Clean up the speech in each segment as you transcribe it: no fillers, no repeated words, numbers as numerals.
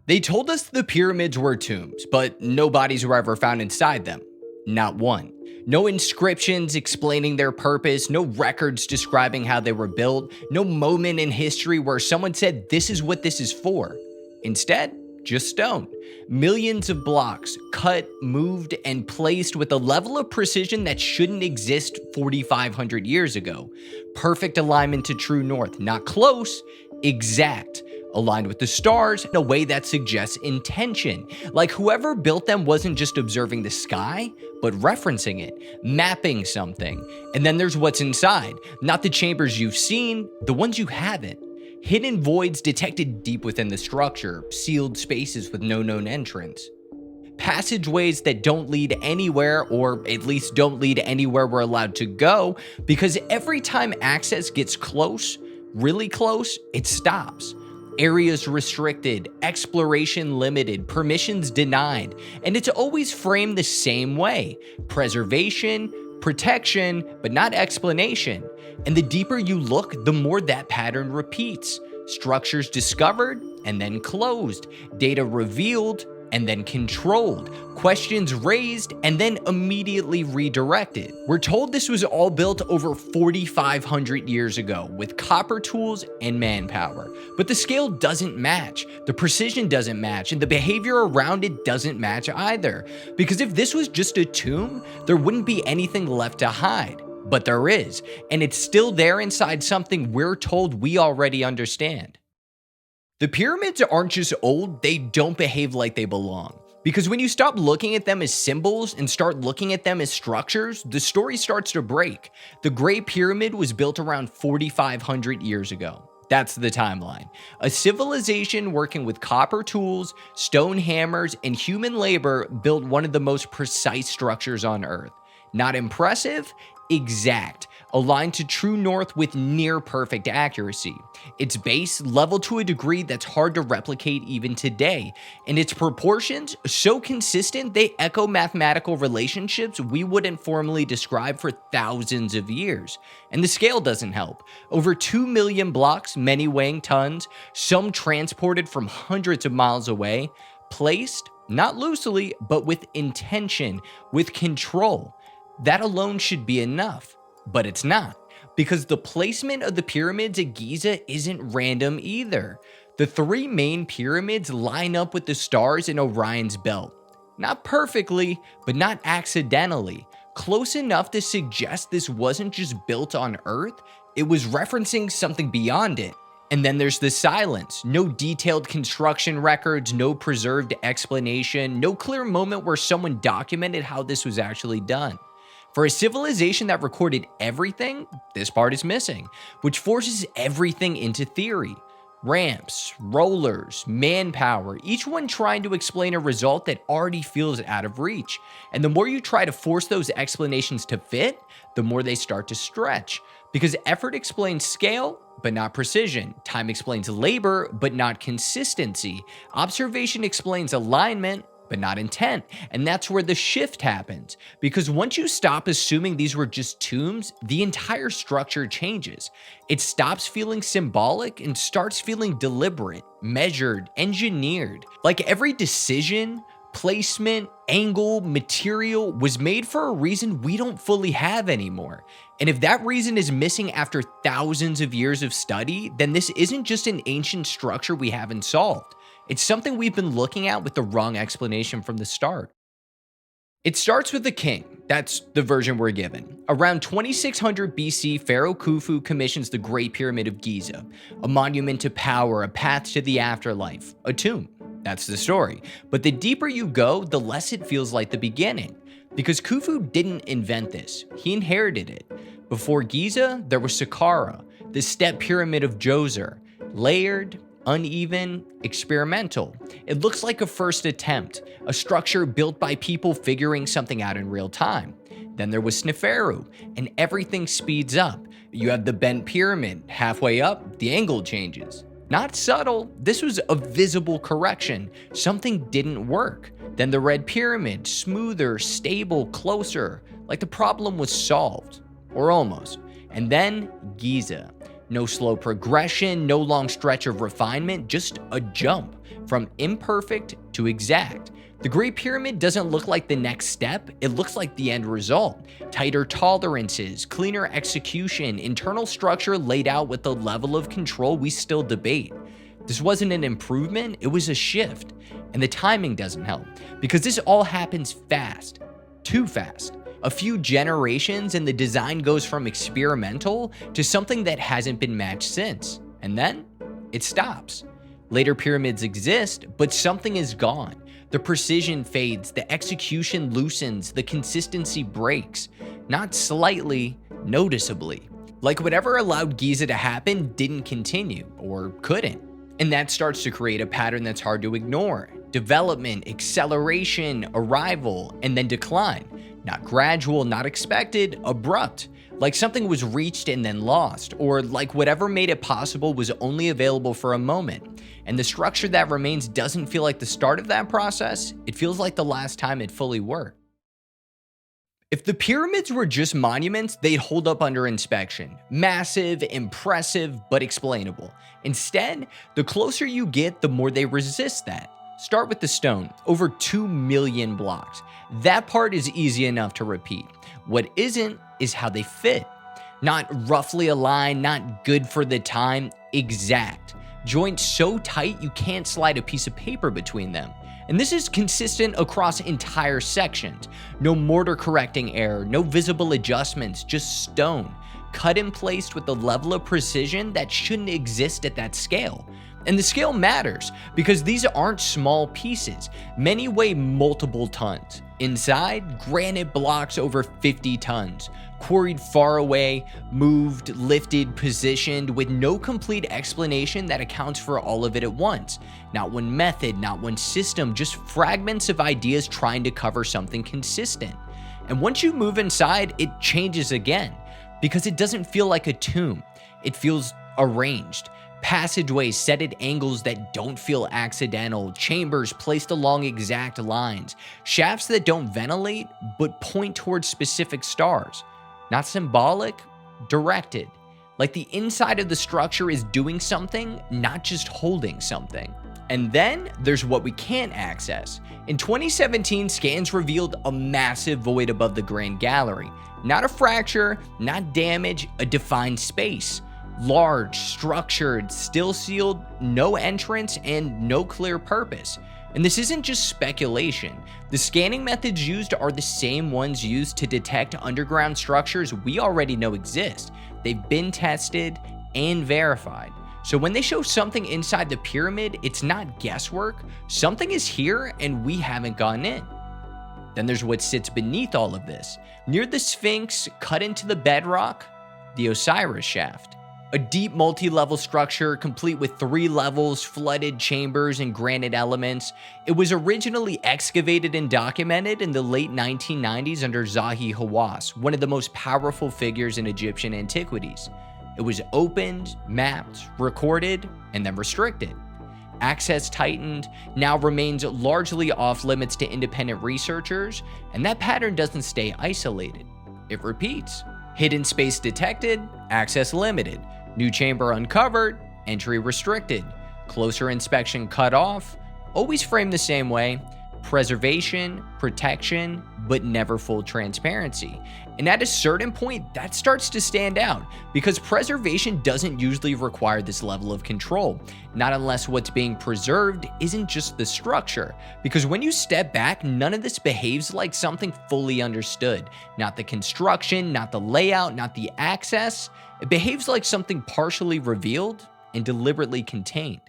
They told us the pyramids were tombs, but no bodies were ever found inside them. Not one. No inscriptions explaining their purpose, no records describing how they were built, no moment in history where someone said this is what this is for. Instead, just stone. Millions of blocks, cut, moved, and placed with a level of precision that shouldn't exist 4,500 years ago. Perfect alignment to true north, not close, exact. Aligned with the stars in a way that suggests intention. Like whoever built them wasn't just observing the sky, but referencing it, mapping something. And then there's what's inside, not the chambers you've seen, the ones you haven't. Hidden voids detected deep within the structure, sealed spaces with no known entrance. Passageways that don't lead anywhere, or at least don't lead anywhere we're allowed to go, because every time access gets close, really close, it stops. Areas restricted, exploration limited, permissions denied, and it's always framed the same way: preservation, protection, but not explanation. And the deeper you look, the more that pattern repeats. Structures discovered and then closed, data revealed and then controlled, questions raised and then immediately redirected. We're told this was all built over 4,500 years ago with copper tools and manpower. But the scale doesn't match, the precision doesn't match, and the behavior around it doesn't match either. Because if this was just a tomb, there wouldn't be anything left to hide. But there is, and it's still there inside something we're told we already understand. The pyramids aren't just old, they don't behave like they belong. Because when you stop looking at them as symbols and start looking at them as structures, the story starts to break. The Great Pyramid was built around 4,500 years ago. That's the timeline. A civilization working with copper tools, stone hammers, and human labor built one of the most precise structures on Earth. Not impressive? Exact. Aligned to true north with near perfect accuracy. Its base leveled to a degree that's hard to replicate even today, and its proportions so consistent they echo mathematical relationships we wouldn't formally describe for thousands of years. And the scale doesn't help. Over 2 million blocks, many weighing tons, some transported from hundreds of miles away, placed, not loosely, but with intention, with control. That alone should be enough, but it's not, because the placement of the pyramids at Giza isn't random either. The three main pyramids line up with the stars in Orion's belt. Not perfectly, but not accidentally. Close enough to suggest this wasn't just built on Earth, it was referencing something beyond it. And then there's the silence. No detailed construction records, no preserved explanation, no clear moment where someone documented how this was actually done. For a civilization that recorded everything, this part is missing, which forces everything into theory. Ramps, rollers, manpower, each one trying to explain a result that already feels out of reach. And the more you try to force those explanations to fit, the more they start to stretch. Because effort explains scale, but not precision. Time explains labor, but not consistency. Observation explains alignment, but not intent. And that's where the shift happens. Because once you stop assuming these were just tombs, the entire structure changes. It stops feeling symbolic and starts feeling deliberate, measured, engineered. Like every decision, placement, angle, material was made for a reason we don't fully have anymore. And if that reason is missing after thousands of years of study, then this isn't just an ancient structure we haven't solved. It's something we've been looking at with the wrong explanation from the start. It starts with the king. That's the version we're given. Around 2600 BC, Pharaoh Khufu commissions the Great Pyramid of Giza, a monument to power, a path to the afterlife, a tomb. That's the story. But the deeper you go, the less it feels like the beginning. Because Khufu didn't invent this, he inherited it. Before Giza, there was Saqqara, the step pyramid of Djoser, layered, uneven, experimental. It looks like a first attempt, a structure built by people figuring something out in real time. Then there was Sneferu, and everything speeds up. You have the bent pyramid, halfway up, the angle changes. Not subtle, this was a visible correction. Something didn't work. Then the red pyramid, smoother, stable, closer, like the problem was solved, or almost. And then Giza. No slow progression, no long stretch of refinement, just a jump from imperfect to exact. The Great Pyramid doesn't look like the next step, it looks like the end result. Tighter tolerances, cleaner execution, internal structure laid out with a level of control we still debate. This wasn't an improvement, it was a shift. And the timing doesn't help, because this all happens fast. Too fast. A few generations and the design goes from experimental to something that hasn't been matched since. And then it stops. Later pyramids exist, but something is gone. The precision fades, the execution loosens, the consistency breaks. Not slightly, noticeably. Like whatever allowed Giza to happen didn't continue, or couldn't. And that starts to create a pattern that's hard to ignore. Development, acceleration, arrival, and then decline. Not gradual, not expected, abrupt. Like something was reached and then lost, or like whatever made it possible was only available for a moment. And the structure that remains doesn't feel like the start of that process, it feels like the last time it fully worked. If the pyramids were just monuments, they'd hold up under inspection. Massive, impressive, but explainable. Instead, the closer you get, the more they resist that. Start with the stone, over 2 million blocks. That part is easy enough to repeat. What isn't is how they fit. Not roughly aligned, not good for the time, exact. Joints so tight you can't slide a piece of paper between them. And this is consistent across entire sections. No mortar correcting error, no visible adjustments, just stone, cut and placed with a level of precision that shouldn't exist at that scale. And the scale matters because these aren't small pieces. Many weigh multiple tons. Inside, granite blocks over 50 tons. Quarried far away, moved, lifted, positioned with no complete explanation that accounts for all of it at once. Not one method, not one system, just fragments of ideas trying to cover something consistent. And once you move inside, it changes again because it doesn't feel like a tomb. It feels arranged. Passageways set at angles that don't feel accidental, chambers placed along exact lines, shafts that don't ventilate but point towards specific stars. Not symbolic, directed. Like the inside of the structure is doing something, not just holding something. And then there's what we can't access. In 2017, scans revealed a massive void above the Grand Gallery. Not a fracture, not damage, a defined space. Large, structured, still sealed, no entrance, and no clear purpose. And this isn't just speculation. The scanning methods used are the same ones used to detect underground structures we already know exist. They've been tested and verified. So when they show something inside the pyramid, it's not guesswork. Something is here and we haven't gone in. Then there's what sits beneath all of this. Near the Sphinx, cut into the bedrock, the Osiris Shaft. A deep multi-level structure complete with 3 levels, flooded chambers, and granite elements. It was originally excavated and documented in the late 1990s under Zahi Hawass, one of the most powerful figures in Egyptian antiquities. It was opened, mapped, recorded, and then restricted. Access tightened, now remains largely off limits to independent researchers, and that pattern doesn't stay isolated. It repeats. Hidden space detected, access limited. New chamber uncovered, entry restricted. Closer inspection cut off, always framed the same way. Preservation, protection, but never full transparency. And at a certain point, that starts to stand out because preservation doesn't usually require this level of control. Not unless what's being preserved isn't just the structure. Because when you step back, none of this behaves like something fully understood. Not the construction, not the layout, not the access. It behaves like something partially revealed and deliberately contained.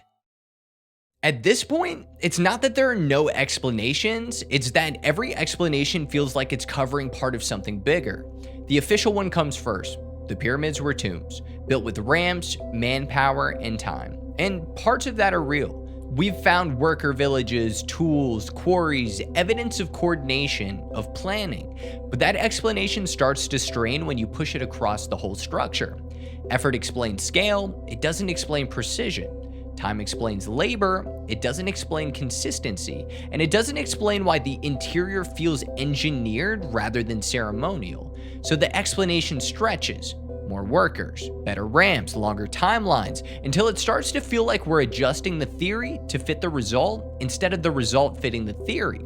At this point, it's not that there are no explanations, it's that every explanation feels like it's covering part of something bigger. The official one comes first. The pyramids were tombs, built with ramps, manpower, and time. And parts of that are real. We've found worker villages, tools, quarries, evidence of coordination, of planning. But that explanation starts to strain when you push it across the whole structure. Effort explains scale, it doesn't explain precision. Time explains labor, it doesn't explain consistency, and it doesn't explain why the interior feels engineered rather than ceremonial. So the explanation stretches. more workers, better ramps, longer timelines, until it starts to feel like we're adjusting the theory to fit the result instead of the result fitting the theory.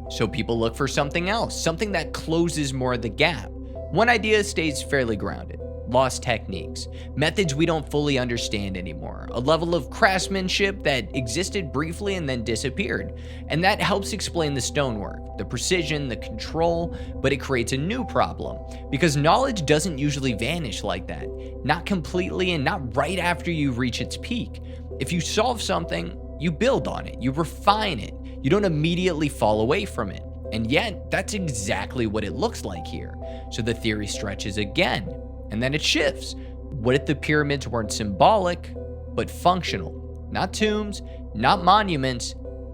So people look for something else, something that closes more of the gap. One idea stays fairly grounded. Lost techniques, methods we don't fully understand anymore, a level of craftsmanship that existed briefly and then disappeared. And that helps explain the stonework, the precision, the control, but it creates a new problem because knowledge doesn't usually vanish like that, not completely and not right after you reach its peak. If you solve something, you build on it, you refine it, you don't immediately fall away from it. And yet, that's exactly what it looks like here. So the theory stretches again. And then it shifts. What if the pyramids weren't symbolic, but functional? Not tombs, not monuments,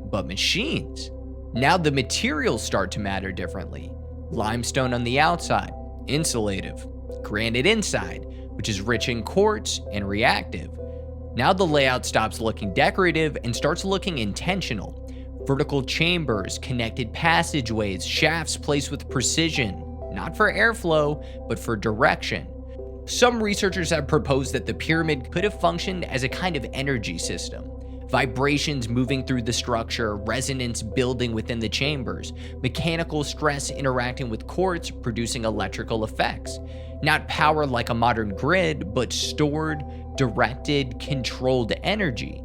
but machines. Now the materials start to matter differently. Limestone on the outside, insulative. Granite inside, which is rich in quartz and reactive. Now the layout stops looking decorative and starts looking intentional. Vertical chambers, connected passageways, shafts placed with precision, not for airflow, but for direction. Some researchers have proposed that the pyramid could have functioned as a kind of energy system. Vibrations moving through the structure, resonance building within the chambers, mechanical stress interacting with quartz producing electrical effects. Not power like a modern grid, but stored, directed, controlled energy.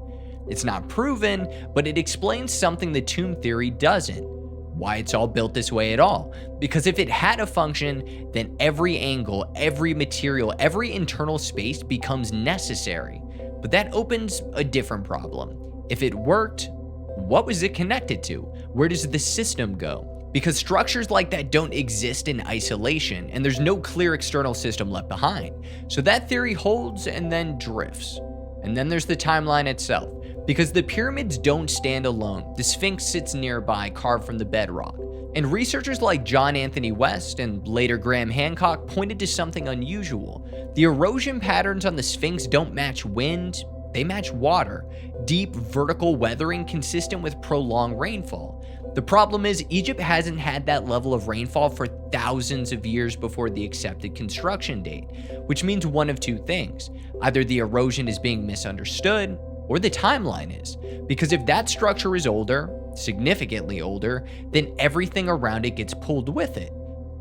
It's not proven, but it explains something the tomb theory doesn't. Why it's all built this way at all. Because if it had a function, then every angle, every material, every internal space becomes necessary. But that opens a different problem. If it worked, what was it connected to? Where does the system go? Because structures like that don't exist in isolation, and there's no clear external system left behind. So that theory holds and then drifts. And then there's the timeline itself. Because the pyramids don't stand alone, the Sphinx sits nearby, carved from the bedrock. And researchers like John Anthony West and later Graham Hancock pointed to something unusual. The erosion patterns on the Sphinx don't match wind, they match water. Deep vertical weathering consistent with prolonged rainfall. The problem is Egypt hasn't had that level of rainfall for thousands of years before the accepted construction date, which means one of two things. Either the erosion is being misunderstood, or the timeline is. Because if that structure is older, significantly older, then everything around it gets pulled with it.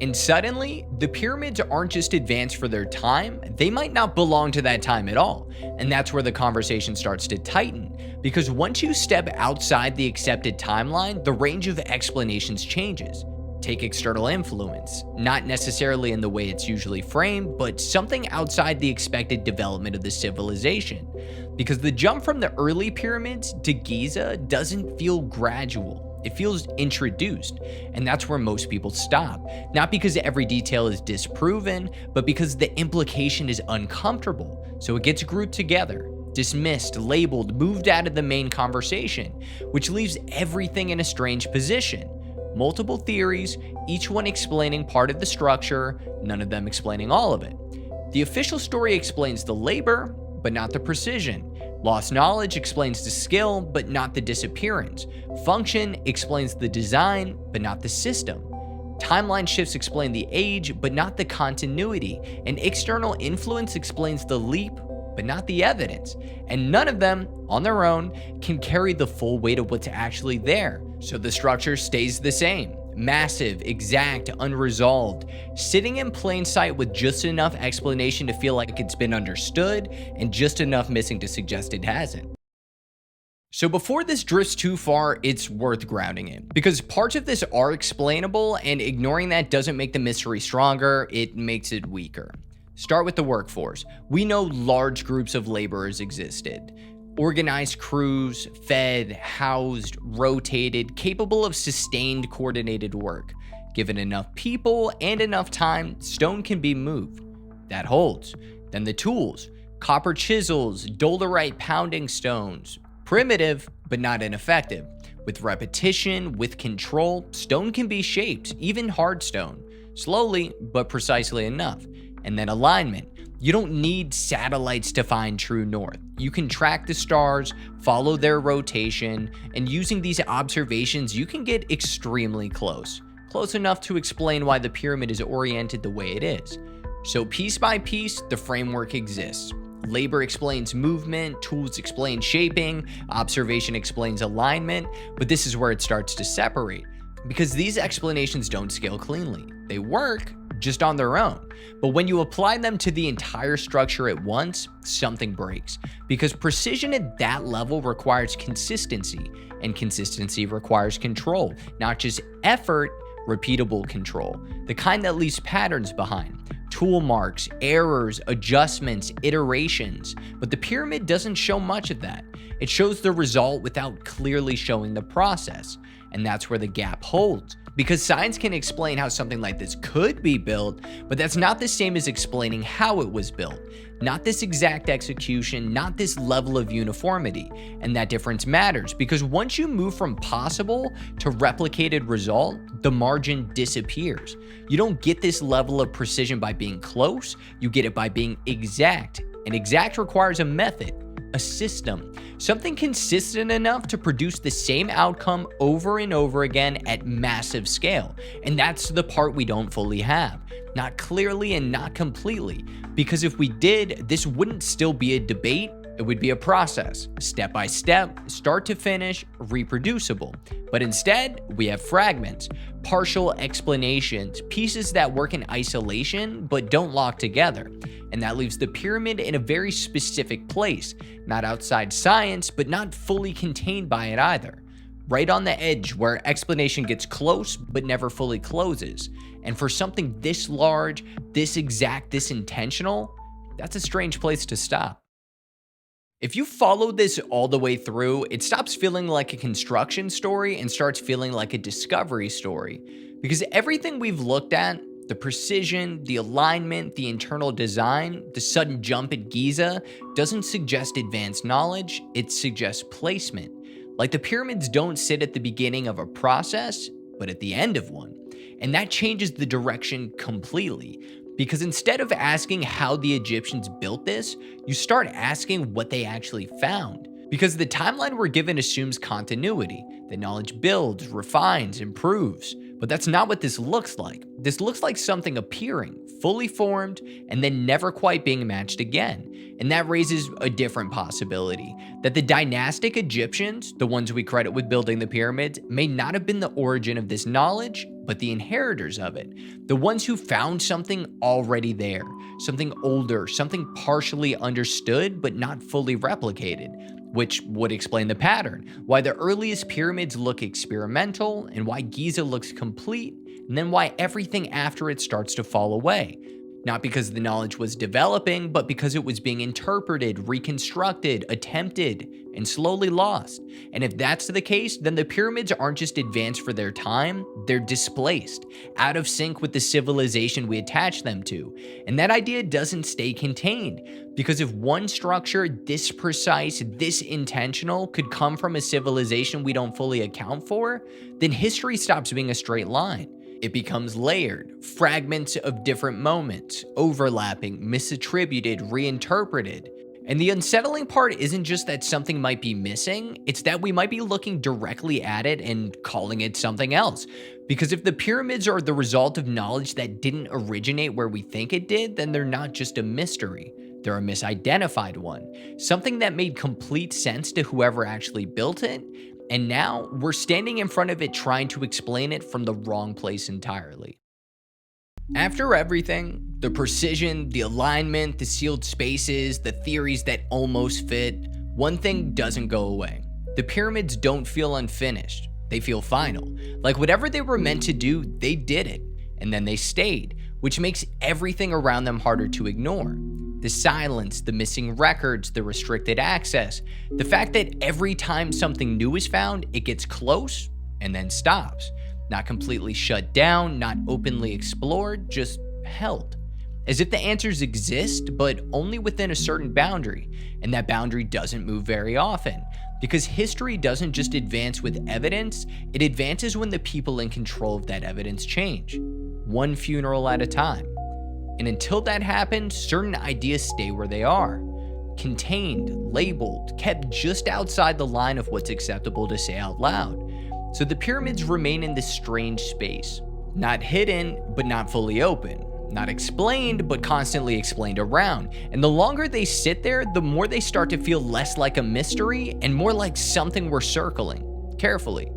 And suddenly, the pyramids aren't just advanced for their time, they might not belong to that time at all. And that's where the conversation starts to tighten. Because once you step outside the accepted timeline, the range of explanations changes. Take external influence, not necessarily in the way it's usually framed, but something outside the expected development of the civilization. Because the jump from the early pyramids to Giza doesn't feel gradual, it feels introduced, and that's where most people stop. Not because every detail is disproven, but because the implication is uncomfortable, so it gets grouped together, dismissed, labeled, moved out of the main conversation, which leaves everything in a strange position. Multiple theories, each one explaining part of the structure, none of them explaining all of it. The official story explains the labor, but not the precision. Lost knowledge explains the skill, but not the disappearance. Function explains the design, but not the system. Timeline shifts explain the age, but not the continuity. And external influence explains the leap, but not the evidence. And none of them, on their own, can carry the full weight of what's actually there. So the structure stays the same. Massive, exact, unresolved, sitting in plain sight with just enough explanation to feel like it's been understood and just enough missing to suggest it hasn't. So before this drifts too far, it's worth grounding it, because parts of this are explainable, and ignoring that doesn't make the mystery stronger, it makes it weaker. Start with the workforce. We know large groups of laborers existed. Organized crews, fed, housed, rotated, capable of sustained coordinated work. Given enough people and enough time, stone can be moved. That holds. Then the tools. Copper chisels, dolerite pounding stones. Primitive, but not ineffective. With repetition, with control, stone can be shaped, even hard stone. Slowly, but precisely enough. And then alignment. You don't need satellites to find true north. You can track the stars, follow their rotation, and using these observations, you can get extremely close. Close enough to explain why the pyramid is oriented the way it is. So piece by piece, the framework exists. Labor explains movement, tools explain shaping, observation explains alignment, but this is where it starts to separate. Because these explanations don't scale cleanly. They work, just on their own. But when you apply them to the entire structure at once, something breaks. Because precision at that level requires consistency, and consistency requires control, not just effort, repeatable control, the kind that leaves patterns behind. Tool marks, errors, adjustments, iterations. But the pyramid doesn't show much of that. It shows the result without clearly showing the process. And that's where the gap holds. Because science can explain how something like this could be built, but that's not the same as explaining how it was built. Not this exact execution, not this level of uniformity. And that difference matters because once you move from possible to replicated result, the margin disappears. You don't get this level of precision by being close, you get it by being exact. And exact requires a method, a system, something consistent enough to produce the same outcome over and over again at massive scale. And that's the part we don't fully have. Not clearly and not completely. Because if we did, this wouldn't still be a debate. It would be a process, step by step, start to finish, reproducible. But instead, we have fragments, partial explanations, pieces that work in isolation but don't lock together. And that leaves the pyramid in a very specific place, not outside science, but not fully contained by it either. Right on the edge where explanation gets close but never fully closes. And for something this large, this exact, this intentional, that's a strange place to stop. If you follow this all the way through, it stops feeling like a construction story and starts feeling like a discovery story. Because everything we've looked at, the precision, the alignment, the internal design, the sudden jump at Giza, doesn't suggest advanced knowledge, it suggests placement. Like the pyramids don't sit at the beginning of a process, but at the end of one. And that changes the direction completely. Because instead of asking how the Egyptians built this, you start asking what they actually found. Because the timeline we're given assumes continuity, that knowledge builds, refines, improves. But that's not what this looks like. This looks like something appearing, fully formed, and then never quite being matched again. And that raises a different possibility, that the dynastic Egyptians, the ones we credit with building the pyramids, may not have been the origin of this knowledge, but the inheritors of it. The ones who found something already there, something older, something partially understood, but not fully replicated. Which would explain the pattern, why the earliest pyramids look experimental, and why Giza looks complete, and then why everything after it starts to fall away. Not because the knowledge was developing, but because it was being interpreted, reconstructed, attempted, and slowly lost. And if that's the case, then the pyramids aren't just advanced for their time, they're displaced, out of sync with the civilization we attach them to. And that idea doesn't stay contained, because if one structure this precise, this intentional could come from a civilization we don't fully account for, then history stops being a straight line. It becomes layered, fragments of different moments, overlapping, misattributed, reinterpreted. And the unsettling part isn't just that something might be missing, it's that we might be looking directly at it and calling it something else. Because if the pyramids are the result of knowledge that didn't originate where we think it did, then they're not just a mystery. They're a misidentified one. Something that made complete sense to whoever actually built it. And now we're standing in front of it trying to explain it from the wrong place entirely. After everything, the precision, the alignment, the sealed spaces, the theories that almost fit, one thing doesn't go away. The pyramids don't feel unfinished. They feel final. Like whatever they were meant to do, they did it. And then they stayed, which makes everything around them harder to ignore. The silence, the missing records, the restricted access, the fact that every time something new is found, it gets close and then stops. Not completely shut down, not openly explored, just held. As if the answers exist, but only within a certain boundary, and that boundary doesn't move very often. Because history doesn't just advance with evidence, it advances when the people in control of that evidence change. One funeral at a time. And until that happens, certain ideas stay where they are. Contained, labeled, kept just outside the line of what's acceptable to say out loud. So the pyramids remain in this strange space. Not hidden, but not fully open. Not explained, but constantly explained around. And the longer they sit there, the more they start to feel less like a mystery and more like something we're circling carefully.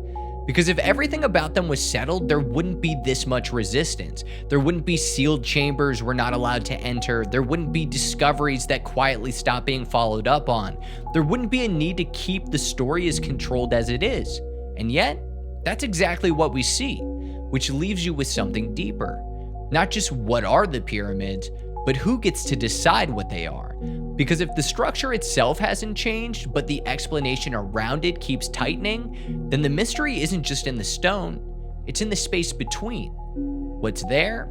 Because if everything about them was settled, there wouldn't be this much resistance. There wouldn't be sealed chambers we're not allowed to enter. There wouldn't be discoveries that quietly stop being followed up on. There wouldn't be a need to keep the story as controlled as it is. And yet, that's exactly what we see, which leaves you with something deeper. Not just what are the pyramids, but who gets to decide what they are. Because if the structure itself hasn't changed, but the explanation around it keeps tightening, then the mystery isn't just in the stone, it's in the space between what's there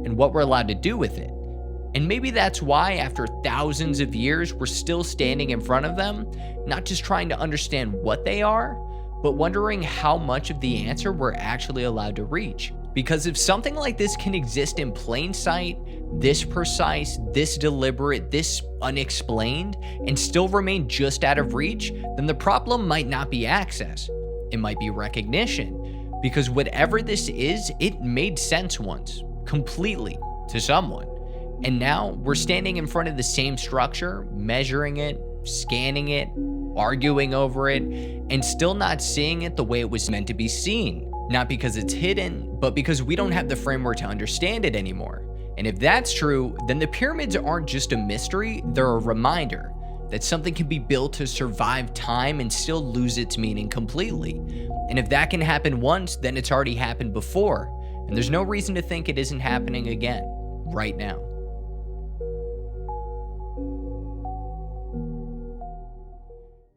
and what we're allowed to do with it. And maybe that's why, after thousands of years, we're still standing in front of them, not just trying to understand what they are, but wondering how much of the answer we're actually allowed to reach. Because if something like this can exist in plain sight, this precise, this deliberate, this unexplained, and still remain just out of reach, then the problem might not be access. It might be recognition. Because whatever this is, it made sense once, completely, to someone. And now we're standing in front of the same structure, measuring it, scanning it, arguing over it, and still not seeing it the way it was meant to be seen. Not because it's hidden, but because we don't have the framework to understand it anymore. And if that's true, then the pyramids aren't just a mystery, they're a reminder that something can be built to survive time and still lose its meaning completely. And if that can happen once, then it's already happened before. And there's no reason to think it isn't happening again, right now.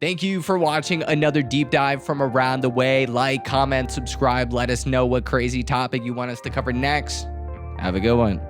Thank you for watching another deep dive from around the way. Like, comment, subscribe, let us know what crazy topic you want us to cover next. Have a good one.